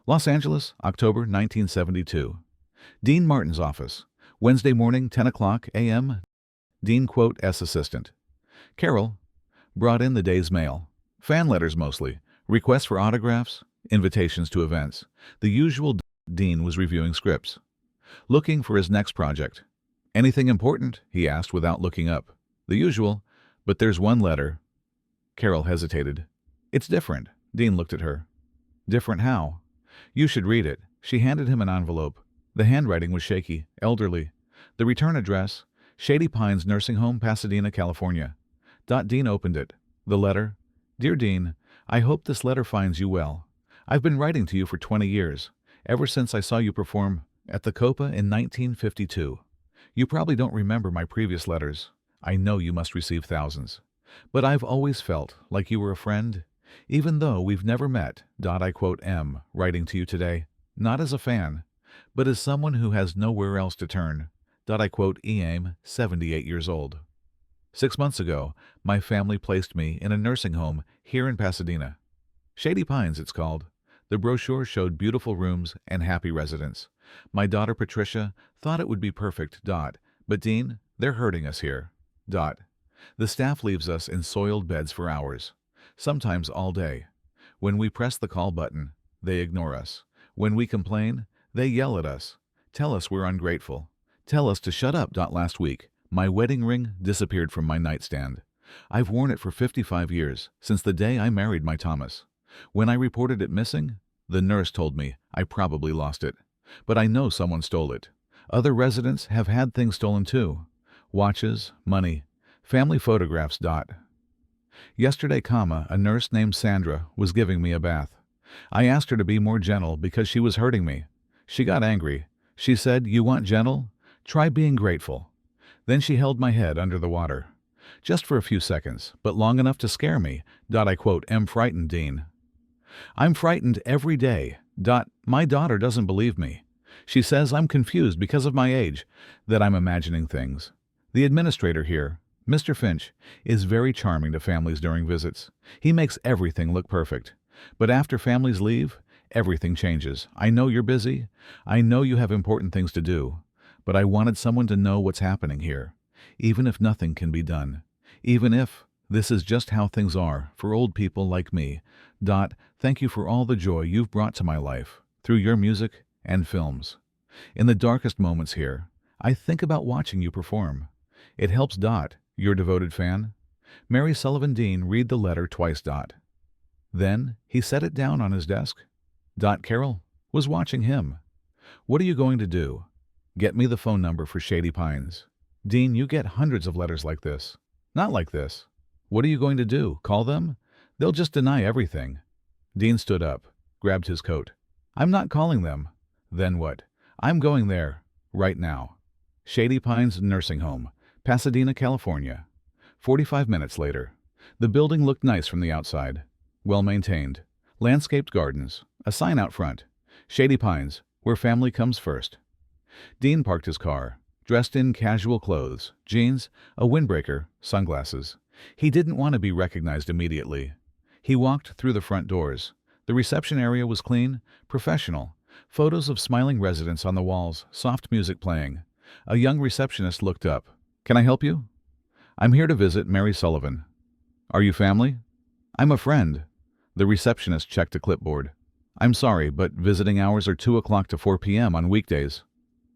Los Angeles, October 1972. Dean Martin's office. Wednesday morning, 10 o'clock a.m. Dean quote S assistant. Carol brought in the day's mail. Fan letters mostly. Requests for autographs, invitations to events. The usual. Dean was reviewing scripts. Looking for his next project. Anything important? He asked without looking up. The usual, but there's one letter. Carol hesitated. It's different. Dean looked at her. Different how? You should read it. She handed him an envelope. The handwriting was shaky, elderly. The return address, Shady Pines Nursing Home, Pasadena, California. Dean opened it. The letter. Dear Dean, I hope this letter finds you well. I've been writing to you for 20 years, ever since I saw you perform at the Copa in 1952. You probably don't remember my previous letters. I know you must receive thousands. But I've always felt like you were a friend, even though we've never met. I quote M, writing to you today, not as a fan, but as someone who has nowhere else to turn. I quote EAM, 78 years old. 6 months ago, my family placed me in a nursing home here in Pasadena. Shady Pines, it's called. The brochure showed beautiful rooms and happy residents. My daughter Patricia thought it would be perfect. But Dean, they're hurting us here. The staff leaves us in soiled beds for hours, sometimes all day. When we press the call button, they ignore us. When we complain, they yell at us, tell us we're ungrateful, tell us to shut up. Last week, my wedding ring disappeared from my nightstand. I've worn it for 55 years, since the day I married my Thomas. When I reported it missing, the nurse told me I probably lost it. But I know someone stole it. Other residents have had things stolen too. Watches, money, family photographs. Yesterday, a nurse named Sandra was giving me a bath. I asked her to be more gentle because she was hurting me. She got angry. She said, "You want gentle? Try being grateful." Then she held my head under the water. Just for a few seconds, but long enough to scare me. I quote, "Am frightened, Dean." I'm frightened every day. My daughter doesn't believe me. She says I'm confused because of my age, that I'm imagining things. The administrator here, Mr. Finch, is very charming to families during visits. He makes everything look perfect. But after families leave, everything changes. I know you're busy. I know you have important things to do. But I wanted someone to know what's happening here, even if nothing can be done. Even if this is just how things are for old people like me. Thank you for all the joy you've brought to my life through your music and films. In the darkest moments here, I think about watching you perform. It helps. Your devoted fan. Mary Sullivan. Dean read the letter twice. Then he set it down on his desk. Carol was watching him. What are you going to do? Get me the phone number for Shady Pines. Dean, you get hundreds of letters like this. Not like this. What are you going to do? Call them? They'll just deny everything. Dean stood up, grabbed his coat. I'm not calling them. Then what? I'm going there, right now. Shady Pines Nursing Home, Pasadena, California. 45 minutes later. The building looked nice from the outside. Well maintained. Landscaped gardens. A sign out front. Shady Pines, where family comes first. Dean parked his car, dressed in casual clothes, jeans, a windbreaker, sunglasses. He didn't want to be recognized immediately. He walked through the front doors. The reception area was clean, professional. Photos of smiling residents on the walls, soft music playing. A young receptionist looked up. Can I help you? I'm here to visit Mary Sullivan. Are you family? I'm a friend. The receptionist checked a clipboard. I'm sorry, but visiting hours are 2 o'clock to 4 p.m. on weekdays.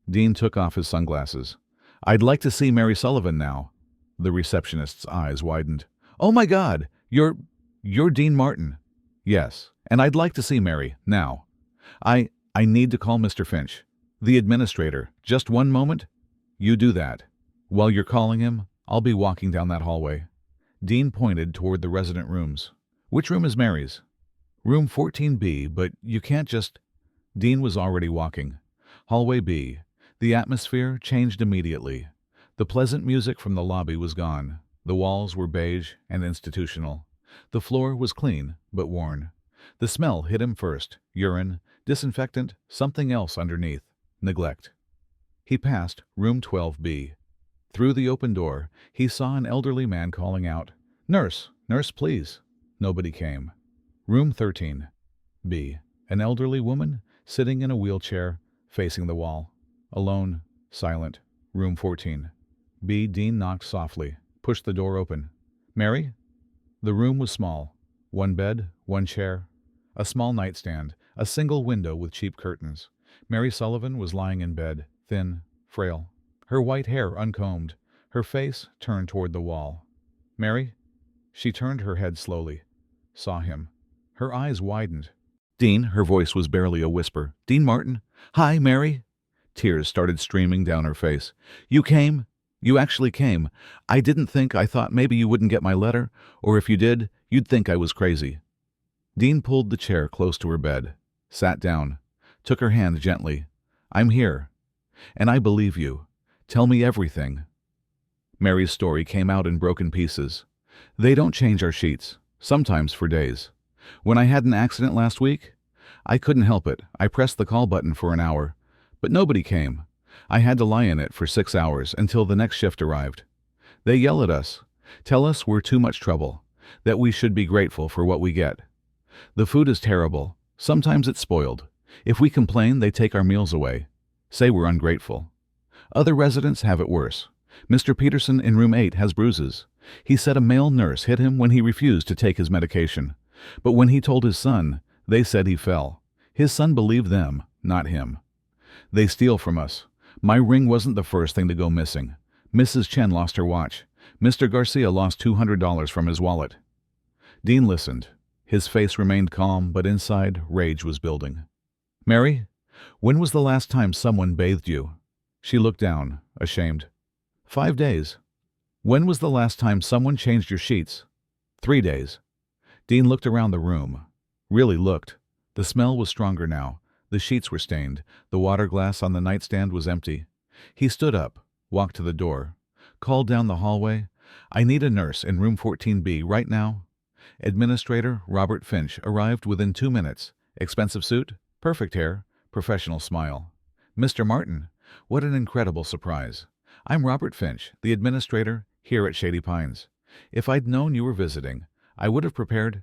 Dean took off his sunglasses. I'd like to see Mary Sullivan now. The receptionist's eyes widened. Oh my God, you're Dean Martin. Yes, and I'd like to see Mary, now. I need to call Mr. Finch. The administrator. Just one moment? You do that. While you're calling him, I'll be walking down that hallway. Dean pointed toward the resident rooms. Which room is Mary's? Room 14B, but you can't just... Dean was already walking. Hallway B. The atmosphere changed immediately. The pleasant music from the lobby was gone. The walls were beige and institutional. The floor was clean, but worn. The smell hit him first. Urine, disinfectant, something else underneath. Neglect. He passed room 12B. Through the open door, he saw an elderly man calling out, "Nurse, nurse, please." Nobody came. Room 13B. An elderly woman sitting in a wheelchair, facing the wall. Alone, silent. Room 14. B. Dean knocked softly, pushed the door open. Mary? The room was small. One bed, one chair, a small nightstand, a single window with cheap curtains. Mary Sullivan was lying in bed, thin, frail, her white hair uncombed, her face turned toward the wall. Mary? She turned her head slowly, saw him. Her eyes widened. Dean, her voice was barely a whisper. Dean Martin? Hi, Mary? Tears started streaming down her face. You came? You actually came. I thought maybe you wouldn't get my letter, or if you did, you'd think I was crazy. Dean pulled the chair close to her bed, sat down, took her hand gently. I'm here, and I believe you. Tell me everything. Mary's story came out in broken pieces. They don't change our sheets, sometimes for days. When I had an accident last week, I couldn't help it. I pressed the call button for an hour, but nobody came. I had to lie in it for 6 hours until the next shift arrived. They yell at us, tell us we're too much trouble, that we should be grateful for what we get. The food is terrible. Sometimes it's spoiled. If we complain, they take our meals away, say we're ungrateful. Other residents have it worse. Mr. Peterson in room 8 has bruises. He said a male nurse hit him when he refused to take his medication. But when he told his son, they said he fell. His son believed them, not him. They steal from us. My ring wasn't the first thing to go missing. Mrs. Chen lost her watch. Mr. Garcia lost $200 from his wallet. Dean listened. His face remained calm, but inside, rage was building. Mary, when was the last time someone bathed you? She looked down, ashamed. 5 days. When was the last time someone changed your sheets? 3 days. Dean looked around the room. Really looked. The smell was stronger now. The sheets were stained. The water glass on the nightstand was empty. He stood up, walked to the door, called down the hallway. I need a nurse in room 14B right now. Administrator Robert Finch arrived within 2 minutes. Expensive suit, perfect hair, professional smile. Mr. Martin, what an incredible surprise. I'm Robert Finch, the administrator here at Shady Pines. If I'd known you were visiting, I would have prepared.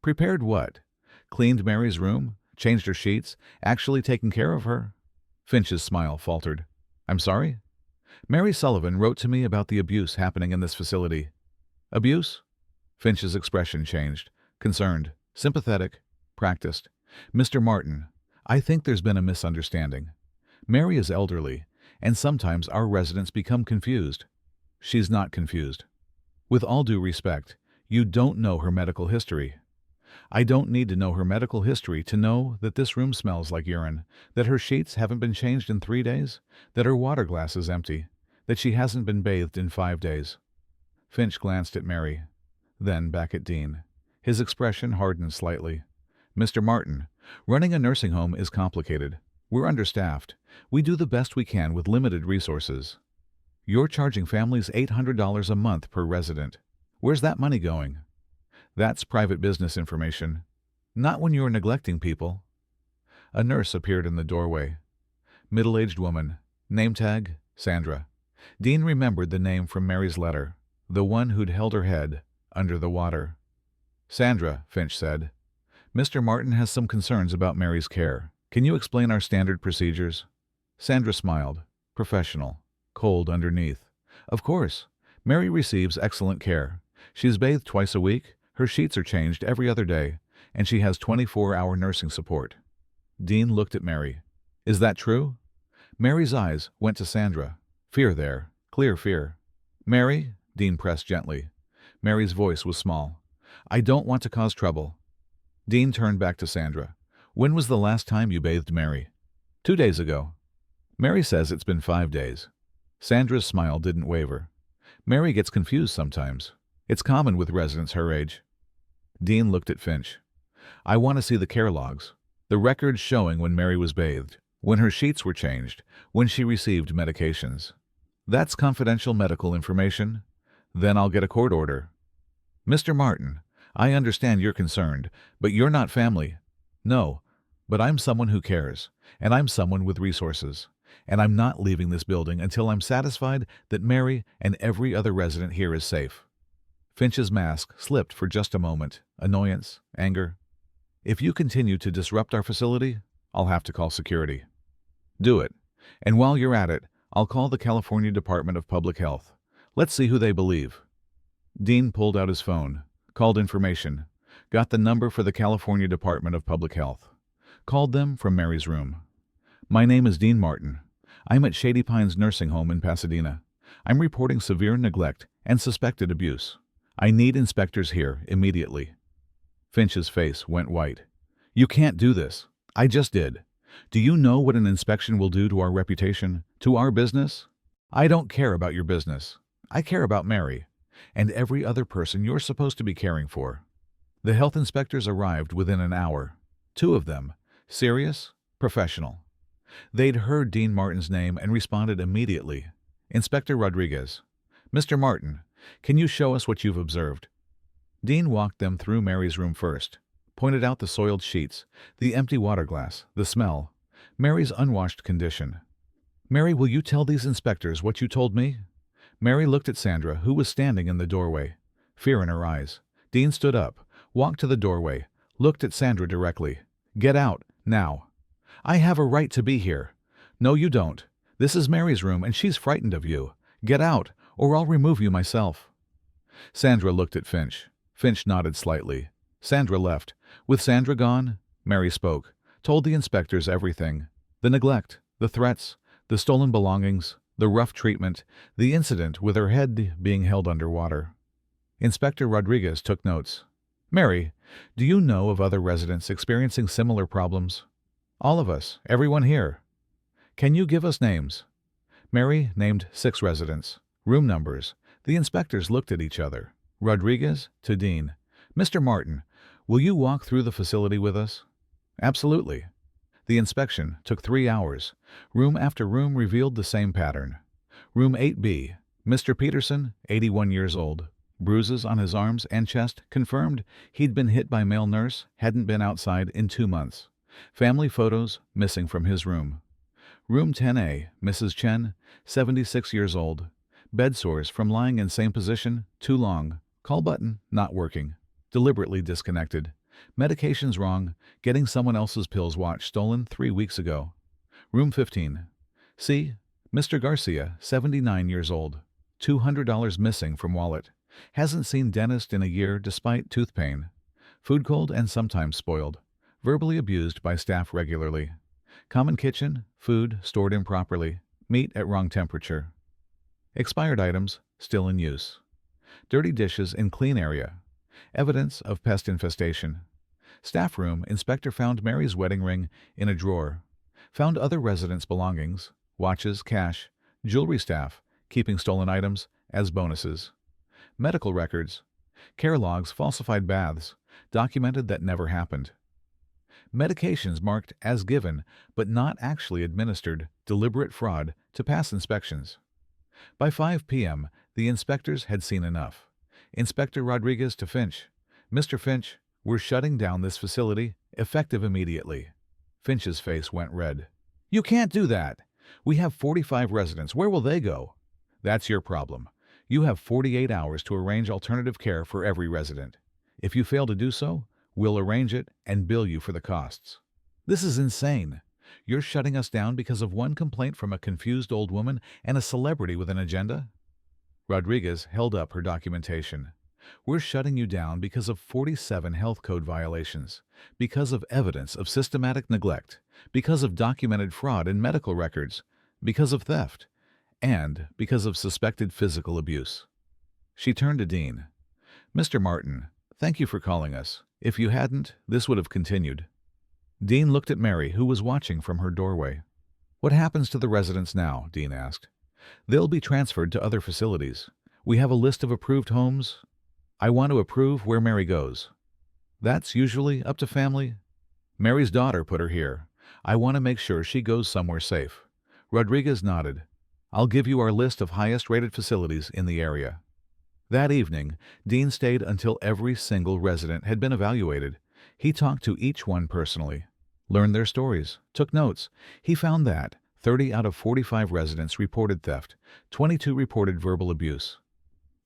Prepared what? Cleaned Mary's room? Changed her sheets? Actually taken care of her? Finch's smile faltered. I'm sorry? Mary Sullivan wrote to me about the abuse happening in this facility. Abuse? Finch's expression changed. Concerned, sympathetic, practiced. Mr. Martin, I think there's been a misunderstanding. Mary is elderly, and sometimes our residents become confused. She's not confused. With all due respect, you don't know her medical history. I don't need to know her medical history to know that this room smells like urine, that her sheets haven't been changed in 3 days, that her water glass is empty, that she hasn't been bathed in 5 days. Finch glanced at Mary, then back at Dean. His expression hardened slightly. Mr. Martin, running a nursing home is complicated. We're understaffed. We do the best we can with limited resources. You're charging families $800 a month per resident. Where's that money going? That's private business information. Not when you're neglecting people. A nurse appeared in the doorway. Middle-aged woman. Name tag, Sandra. Dean remembered the name from Mary's letter, the one who'd held her head under the water. Sandra, Finch said. Mr. Martin has some concerns about Mary's care. Can you explain our standard procedures? Sandra smiled. Professional. Cold underneath. Of course. Mary receives excellent care. She's bathed twice a week. Her sheets are changed every other day, and she has 24-hour nursing support. Dean looked at Mary. Is that true? Mary's eyes went to Sandra. Fear there. Clear fear. Mary, Dean pressed gently. Mary's voice was small. I don't want to cause trouble. Dean turned back to Sandra. When was the last time you bathed Mary? 2 days ago. Mary says it's been 5 days. Sandra's smile didn't waver. Mary gets confused sometimes. It's common with residents her age. Dean looked at Finch. I want to see the care logs. The records showing when Mary was bathed, when her sheets were changed, when she received medications. That's confidential medical information. Then I'll get a court order. Mr. Martin, I understand you're concerned, but you're not family. No, but I'm someone who cares, and I'm someone with resources. And I'm not leaving this building until I'm satisfied that Mary and every other resident here is safe. Finch's mask slipped for just a moment. Annoyance, anger. If you continue to disrupt our facility, I'll have to call security. Do it. And while you're at it, I'll call the California Department of Public Health. Let's see who they believe. Dean pulled out his phone, called information, got the number for the California Department of Public Health. Called them from Mary's room. My name is Dean Martin. I'm at Shady Pines Nursing Home in Pasadena. I'm reporting severe neglect and suspected abuse. I need inspectors here immediately. Finch's face went white. You can't do this. I just did. Do you know what an inspection will do to our reputation, to our business? I don't care about your business. I care about Mary, and every other person you're supposed to be caring for. The health inspectors arrived within an hour. 2 of them, serious, professional. They'd heard Dean Martin's name and responded immediately. Inspector Rodriguez. Mr. Martin, can you show us what you've observed? Dean walked them through Mary's room first, pointed out the soiled sheets, the empty water glass, the smell, Mary's unwashed condition. Mary, will you tell these inspectors what you told me? Mary looked at Sandra, who was standing in the doorway, fear in her eyes. Dean stood up, walked to the doorway, looked at Sandra directly. Get out, now. I have a right to be here. No, you don't. This is Mary's room and she's frightened of you. Get out, or I'll remove you myself. Sandra looked at Finch. Finch nodded slightly. Sandra left. With Sandra gone, Mary spoke, told the inspectors everything. The neglect, the threats, the stolen belongings, the rough treatment, the incident with her head being held underwater. Inspector Rodriguez took notes. Mary, do you know of other residents experiencing similar problems? All of us, everyone here. Can you give us names? Mary named 6 residents, room numbers. The inspectors looked at each other. Rodriguez to Dean. Mr. Martin, will you walk through the facility with us? Absolutely. The inspection took 3 hours. Room after room revealed the same pattern. Room 8B, Mr. Peterson, 81 years old. Bruises on his arms and chest confirmed he'd been hit by male nurse, hadn't been outside in 2 months. Family photos missing from his room. Room 10A, Mrs. Chen, 76 years old. Bed sores from lying in same position, too long. Call button not working. Deliberately disconnected. Medications wrong. Getting someone else's pills watch stolen 3 weeks ago. Room 15. C. Mr. Garcia, 79 years old. $200 missing from wallet. Hasn't seen dentist in a year despite tooth pain. Food cold and sometimes spoiled. Verbally abused by staff regularly. Common kitchen, food stored improperly. Meat at wrong temperature. Expired items still in use. Dirty dishes in clean area. Evidence of pest infestation. Staff room, inspector found Mary's wedding ring in a drawer. Found other residents' belongings, watches, cash, jewelry staff, keeping stolen items as bonuses. Medical records. Care logs, falsified baths, documented that never happened. Medications marked as given but not actually administered, deliberate fraud to pass inspections. By 5 p.m., the inspectors had seen enough. Inspector Rodriguez to Finch. Mr. Finch, we're shutting down this facility, effective immediately. Finch's face went red. You can't do that. We have 45 residents. Where will they go? That's your problem. You have 48 hours to arrange alternative care for every resident. If you fail to do so, we'll arrange it and bill you for the costs. This is insane. You're shutting us down because of one complaint from a confused old woman and a celebrity with an agenda? Rodriguez held up her documentation. We're shutting you down because of 47 health code violations, because of evidence of systematic neglect, because of documented fraud in medical records, because of theft, and because of suspected physical abuse. She turned to Dean. Mr. Martin, thank you for calling us. If you hadn't, this would have continued. Dean looked at Mary, who was watching from her doorway. What happens to the residents now? Dean asked. They'll be transferred to other facilities. We have a list of approved homes. I want to approve where Mary goes. That's usually up to family. Mary's daughter put her here. I want to make sure she goes somewhere safe. Rodriguez nodded. I'll give you our list of highest-rated facilities in the area. That evening, Dean stayed until every single resident had been evaluated. He talked to each one personally, learned their stories, took notes. He found that 30 out of 45 residents reported theft, 22 reported verbal abuse,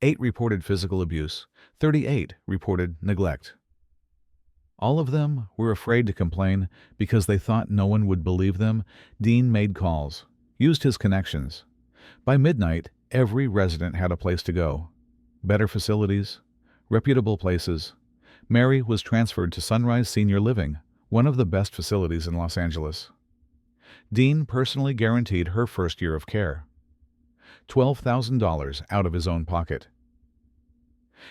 8 reported physical abuse, 38 reported neglect. All of them were afraid to complain because they thought no one would believe them. Dean made calls, used his connections. By midnight, every resident had a place to go. Better facilities, reputable places. Mary was transferred to Sunrise Senior Living, one of the best facilities in Los Angeles. Dean personally guaranteed her first year of care. $12,000 out of his own pocket.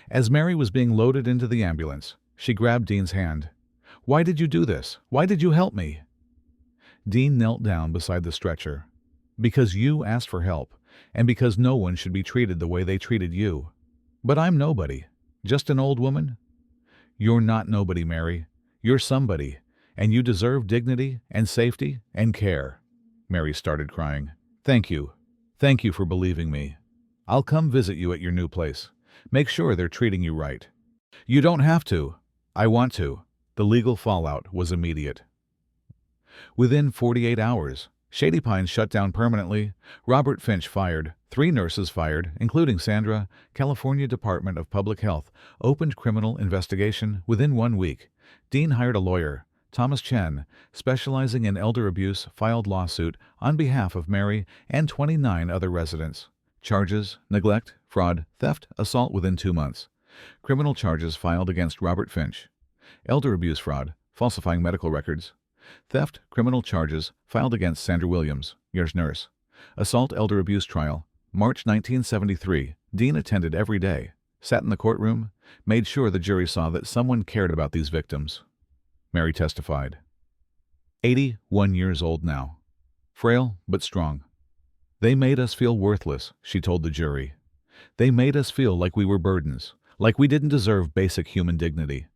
As Mary was being loaded into the ambulance, she grabbed Dean's hand. "Why did you do this? Why did you help me?" Dean knelt down beside the stretcher. "Because you asked for help, and because no one should be treated the way they treated you. But I'm nobody. Just an old woman?" "You're not nobody, Mary. You're somebody, and you deserve dignity and safety and care." Mary started crying. "Thank you. Thank you for believing me. I'll come visit you at your new place. Make sure they're treating you right." "You don't have to. I want to." The legal fallout was immediate. Within 48 hours, Shady Pines shut down permanently. Robert Finch fired. 3 nurses fired, including Sandra. California Department of Public Health opened criminal investigation within 1 week. Dean hired a lawyer. Thomas Chen, specializing in elder abuse, filed lawsuit on behalf of Mary and 29 other residents. Charges: neglect, fraud, theft, assault within 2 months. Criminal charges filed against Robert Finch. Elder abuse fraud, falsifying medical records. Theft, criminal charges filed against Sandra Williams, years nurse. Assault elder abuse trial, March 1973. Dean attended every day, sat in the courtroom, made sure the jury saw that someone cared about these victims. Mary testified. 81 years old now. Frail but strong. "They made us feel worthless," she told the jury. "They made us feel like we were burdens, like we didn't deserve basic human dignity.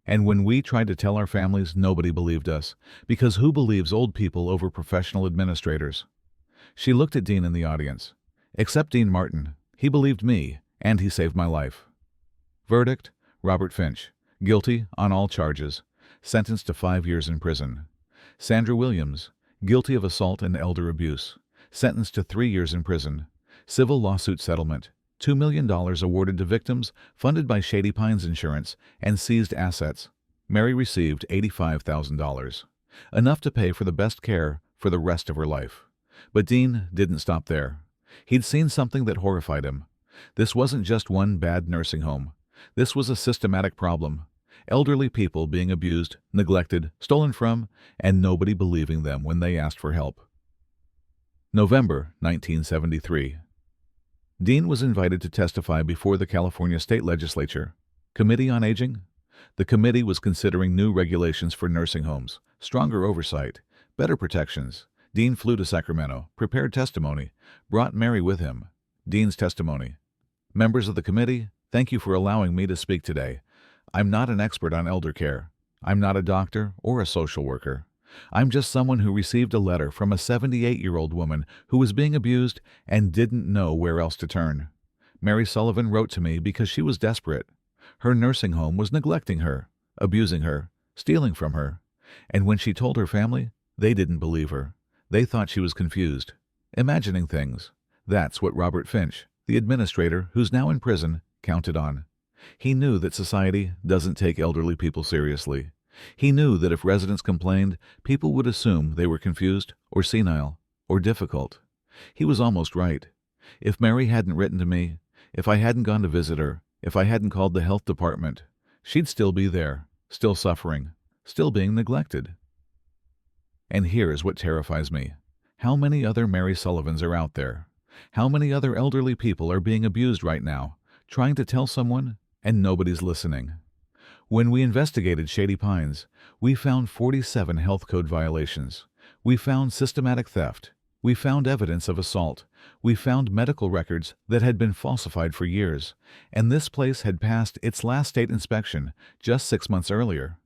And when we tried to tell our families, nobody believed us, because who believes old people over professional administrators?" She looked at Dean in the audience. "Except Dean Martin. He believed me, and he saved my life." Verdict: Robert Finch, guilty on all charges, sentenced to 5 years in prison. Sandra Williams, guilty of assault and elder abuse, sentenced to 3 years in prison. Civil lawsuit settlement, $2 million awarded to victims, funded by Shady Pines Insurance, and seized assets. Mary received $85,000, enough to pay for the best care for the rest of her life. But Dean didn't stop there. He'd seen something that horrified him. This wasn't just one bad nursing home. This was a systematic problem. Elderly people being abused, neglected, stolen from, and nobody believing them when they asked for help. November 1973. Dean was invited to testify before the California State Legislature. Committee on Aging? The committee was considering new regulations for nursing homes, stronger oversight, better protections. Dean flew to Sacramento, prepared testimony, brought Mary with him. Dean's testimony. "Members of the committee, thank you for allowing me to speak today. I'm not an expert on elder care. I'm not a doctor or a social worker. I'm just someone who received a letter from a 78-year-old woman who was being abused and didn't know where else to turn. Mary Sullivan wrote to me because she was desperate. Her nursing home was neglecting her, abusing her, stealing from her. And when she told her family, they didn't believe her. They thought she was confused, imagining things. That's what Robert Finch, the administrator who's now in prison, counted on. He knew that society doesn't take elderly people seriously. He knew that if residents complained, people would assume they were confused or senile or difficult. He was almost right. If Mary hadn't written to me, if I hadn't gone to visit her, if I hadn't called the health department, she'd still be there, still suffering, still being neglected. And here's what terrifies me. How many other Mary Sullivans are out there? How many other elderly people are being abused right now, trying to tell someone, and nobody's listening? When we investigated Shady Pines, we found 47 health code violations. We found systematic theft. We found evidence of assault. We found medical records that had been falsified for years. And this place had passed its last state inspection just 6 months earlier.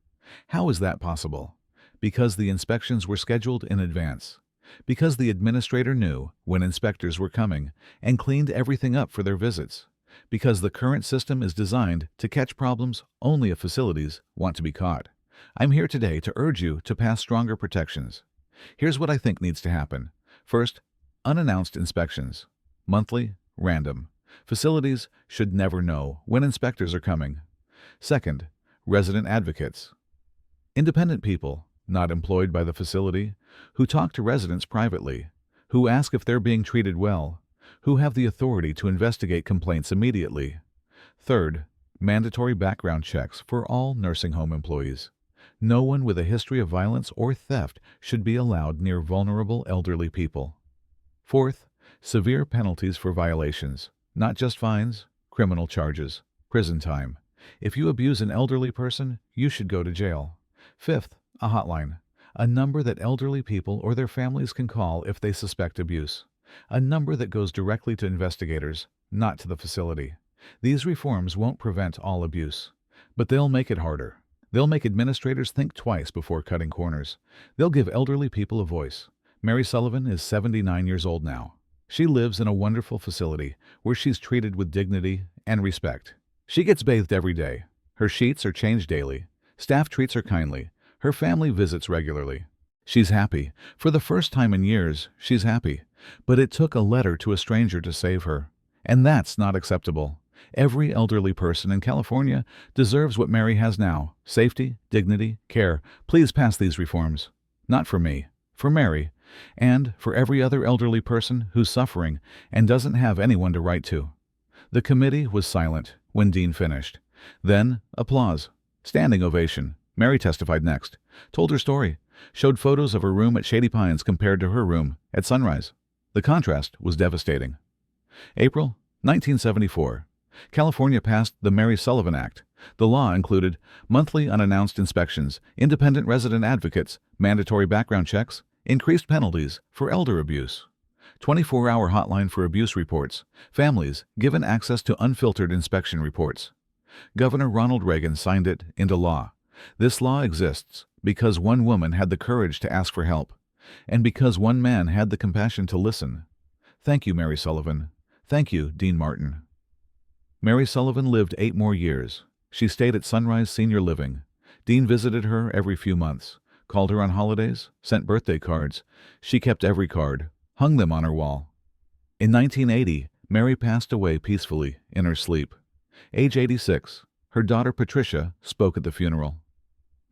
How is that possible? Because the inspections were scheduled in advance. Because the administrator knew when inspectors were coming and cleaned everything up for their visits. Because the current system is designed to catch problems only if facilities want to be caught. I'm here today to urge you to pass stronger protections. Here's what I think needs to happen. First, unannounced inspections. Monthly, random. Facilities should never know when inspectors are coming. Second, resident advocates. Independent people, not employed by the facility, who talk to residents privately, who ask if they're being treated well, who have the authority to investigate complaints immediately. Third, mandatory background checks for all nursing home employees. No one with a history of violence or theft should be allowed near vulnerable elderly people. Fourth, severe penalties for violations, not just fines, criminal charges, prison time. If you abuse an elderly person, you should go to jail. Fifth, a hotline, a number that elderly people or their families can call if they suspect abuse. A number that goes directly to investigators, not to the facility. These reforms won't prevent all abuse, but they'll make it harder. They'll make administrators think twice before cutting corners. They'll give elderly people a voice. Mary Sullivan is 79 years old now. She lives in a wonderful facility where she's treated with dignity and respect. She gets bathed every day. Her sheets are changed daily. Staff treats her kindly. Her family visits regularly. She's happy. For the first time in years, she's happy. But it took a letter to a stranger to save her. And that's not acceptable. Every elderly person in California deserves what Mary has now: safety, dignity, care. Please pass these reforms. Not for me, for Mary, and for every other elderly person who's suffering and doesn't have anyone to write to. The committee was silent when Dean finished. Then, applause. Standing ovation. Mary testified next, told her story, showed photos of her room at Shady Pines compared to her room at Sunrise. The contrast was devastating. April 1974. California passed the Mary Sullivan Act. The law included monthly unannounced inspections, independent resident advocates, mandatory background checks, increased penalties for elder abuse, 24-hour hotline for abuse reports, families given access to unfiltered inspection reports. Governor Ronald Reagan signed it into law. This law exists because one woman had the courage to ask for help, and because one man had the compassion to listen. Thank you, Mary Sullivan. Thank you, Dean Martin. Mary Sullivan lived 8 more years. She stayed at Sunrise Senior Living. Dean visited her every few months, called her on holidays, sent birthday cards. She kept every card, hung them on her wall. In 1980, Mary passed away peacefully in her sleep. Age 86, her daughter Patricia spoke at the funeral.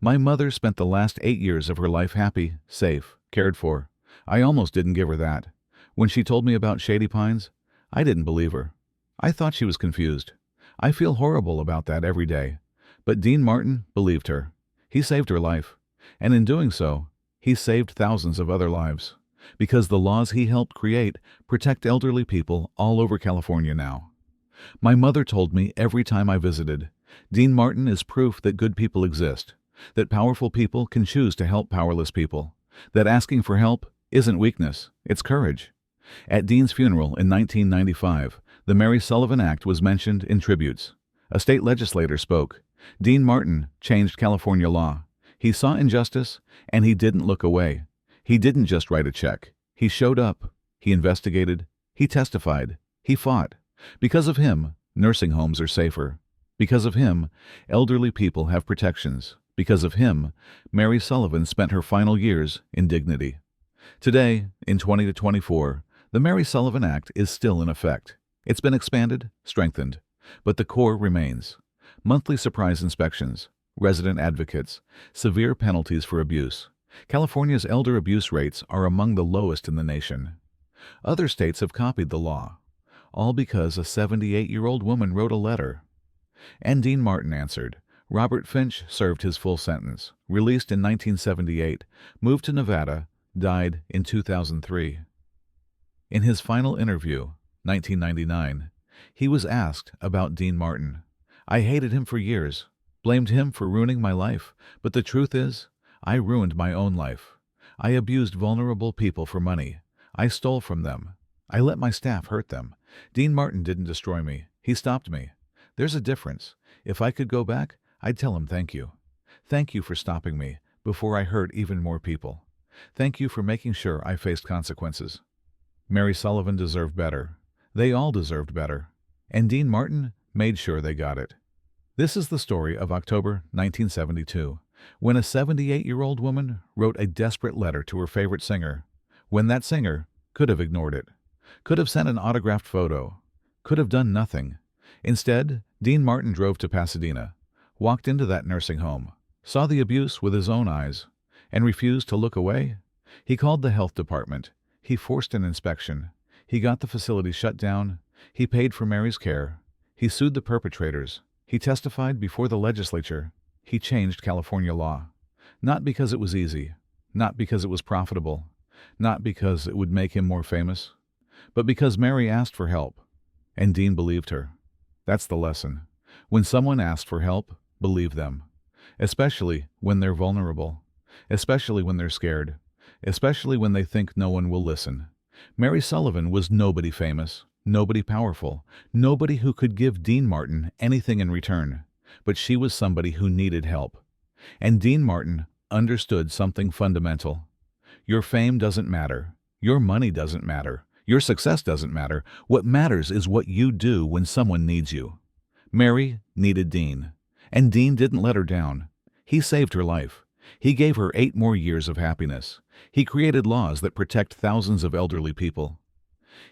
My mother spent the last 8 years of her life happy, safe, cared for. I almost didn't give her that. When she told me about Shady Pines, I didn't believe her. I thought she was confused. I feel horrible about that every day. But Dean Martin believed her. He saved her life. And in doing so, he saved thousands of other lives. Because the laws he helped create protect elderly people all over California now. My mother told me every time I visited, Dean Martin is proof that good people exist, that powerful people can choose to help powerless people, that asking for help isn't weakness, it's courage. At Dean's funeral in 1995, the Mary Sullivan Act was mentioned in tributes. A state legislator spoke. Dean Martin changed California law. He saw injustice, and he didn't look away. He didn't just write a check. He showed up. He investigated. He testified. He fought. Because of him, nursing homes are safer. Because of him, elderly people have protections. Because of him, Mary Sullivan spent her final years in dignity. Today, in 2024, the Mary Sullivan Act is still in effect. It's been expanded, strengthened, but the core remains. Monthly surprise inspections, resident advocates, severe penalties for abuse. California's elder abuse rates are among the lowest in the nation. Other states have copied the law, all because a 78-year-old woman wrote a letter. And Dean Martin answered. Robert Finch served his full sentence, released in 1978, moved to Nevada, died in 2003. In his final interview, 1999, he was asked about Dean Martin. I hated him for years, blamed him for ruining my life, but the truth is, I ruined my own life. I abused vulnerable people for money. I stole from them. I let my staff hurt them. Dean Martin didn't destroy me. He stopped me. There's a difference. If I could go back, I'd tell him thank you. Thank you for stopping me before I hurt even more people. Thank you for making sure I faced consequences. Mary Sullivan deserved better. They all deserved better. And Dean Martin made sure they got it. This is the story of October 1972, when a 78-year-old woman wrote a desperate letter to her favorite singer, when that singer could have ignored it, could have sent an autographed photo, could have done nothing. Instead, Dean Martin drove to Pasadena, walked into that nursing home, saw the abuse with his own eyes, and refused to look away. He called the health department. He forced an inspection. He got the facility shut down. He paid for Mary's care. He sued the perpetrators. He testified before the legislature. He changed California law. Not because it was easy, not because it was profitable, not because it would make him more famous, but because Mary asked for help, and Dean believed her. That's the lesson. When someone asks for help, believe them. Especially when they're vulnerable. Especially when they're scared. Especially when they think no one will listen. Mary Sullivan was nobody famous, nobody powerful, nobody who could give Dean Martin anything in return. But she was somebody who needed help. And Dean Martin understood something fundamental. Your fame doesn't matter. Your money doesn't matter. Your success doesn't matter. What matters is what you do when someone needs you. Mary needed Dean. And Dean didn't let her down. He saved her life. He gave her 8 more years of happiness. He created laws that protect thousands of elderly people.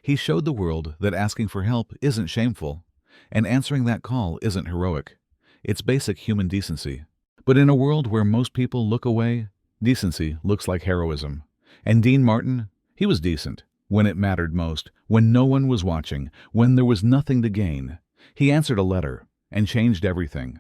He showed the world that asking for help isn't shameful, and answering that call isn't heroic. It's basic human decency. But in a world where most people look away, decency looks like heroism. And Dean Martin, he was decent when it mattered most, when no one was watching, when there was nothing to gain. He answered a letter and changed everything.